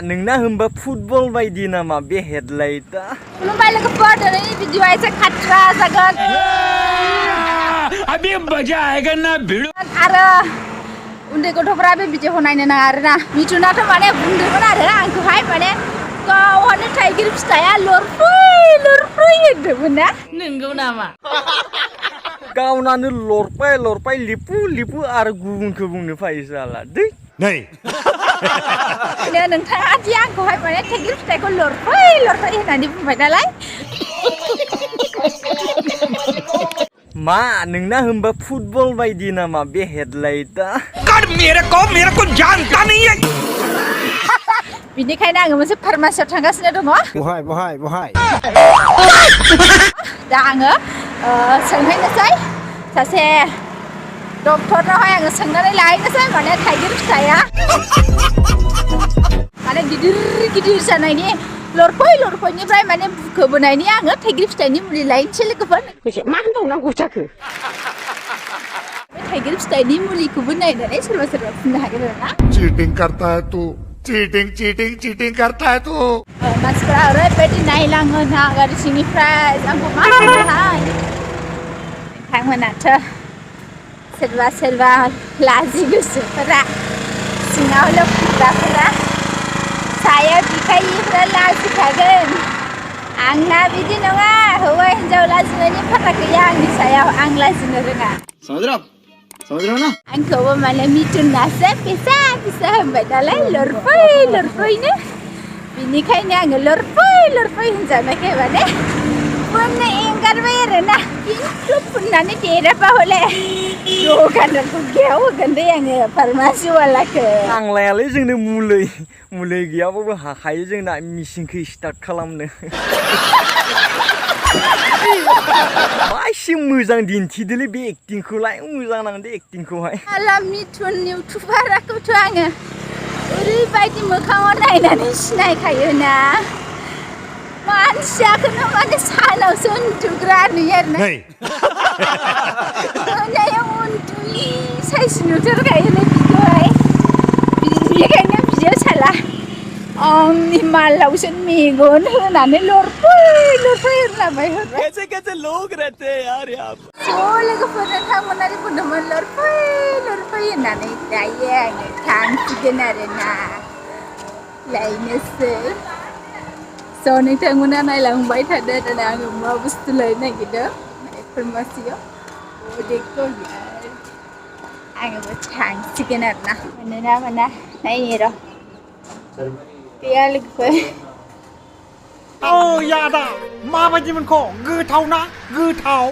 नोंना होमबा फुटबल बायदि नामा बे हेडलाइटआ खुलुमबाय लोगोफोर दिनैनि भिडिअआ एसे खाथ्रा जागोन अभी मजा आएगा ना भिडिअ आरो उन्दै गथ'फोरा बे भिडिअखौ नायनो नाङा आरोना मिथुनाथ' माने बुंदोंमोन आरो आंखौहाय माने गावहानो थाइगिर फिथाइया लरफै होनदोंमोन ना नंगौ नामा गावनानो लरपाय लिपु आरो गुबुनखौ बुंनो फायो जाला दै नै नोंथाङा दि आंखौहाय माने थाइगिर फिथाइखौ लरफै होननानै बुंबाय नालाय मा नोंना होमबा फुटबल बायदि नामा बे हेडलाइटआ कर मेरे को जानता नहीं है बिनिखायनो आङो मोनसे फार्मासियाव थांगासिनो दङ बहाय दा आङो सोंहैनोसै सासे डक्टरनावहाय आङो सोंनानै लाहैनोसै माने थाइगिर फिथाइया माने गिदिर जानायनि लरफैनिफ्राय माने बुखोबोनायनि आङो थाइगिर फिथाइनि मुलि लायनोसै लोगोफोर मा होनबावनांगौ जाखो बे थाइगिर फिथाइनि मुलिखौबो नायनानै सोरबा फुननो हागोन आरोना चीटिंग करता है तू चीटिंग करता है तू मानसिफ्रा ओरैबायदि नायलाङो ना गारि सिंनिफ्राय आंखौ मा होनोहाय नोंथांमोनाथ' सोरबा लाजि गोसोफोरा सिङाव लोबग्राफोरा सायाव बिखायिफोरा लाजिखागोन आंना बिदि नङा हौवा हिन्जाव लाजिनायनि फाराग गैया आंनि सायाव आं लाजिनो रोङा आंखौबो माने मिथुनासो फिसा होनबाय नालाय लरफैनो बिनिखायनो आङो लरफै होनजानायखाय माने फुननो एंगारबाय आरोना खिन्थु फुननानै देराबा हले दखानदारखौ गेव होगोन दे आङो फार्मासिवालाखौ नांलायालै जोंनो मुलि गैयाबाबो हाखायो जोंना मेसिनखौ स्टार्ट खालामनो मासे मोजां दिन्थिदोलै बे एक्टिंखौलाय मोजां नांदो एक्टिंखौहाय आला मिथुन इउटुबारखौथ' आङो ओरैबायदि मोखाङाव नायनानै सिनायखायो ना मानसियाखौनो माने सानावसो उन्दुग्रा नुयो आरोना मोनायाव उन्दुयि साइस नुथारखायोलै बिखौहाय बिनिखायनो भिडिअ साला आंनि मालावसो मेगन होनानै लरफै होनलाबाय हरबाय कैसे लोग रहते हैं यार यहाँ लोगोफोर नोंथांमोनारि बुंदोंमोन लरफै होननानै दायो आङो थांसिगोन आरोना लायनोसै स' नोंथांमोना नायलांबाय थादो आरोना आङो मा बुस्थु लायनो नागिरदों फार्मासियाव देखो आङो थांसिगोन आरोना मोनोना मोना नायनि र' गैया लोगोफोर औ यादा माबायदि मोनखो गोथाव ना गोथाव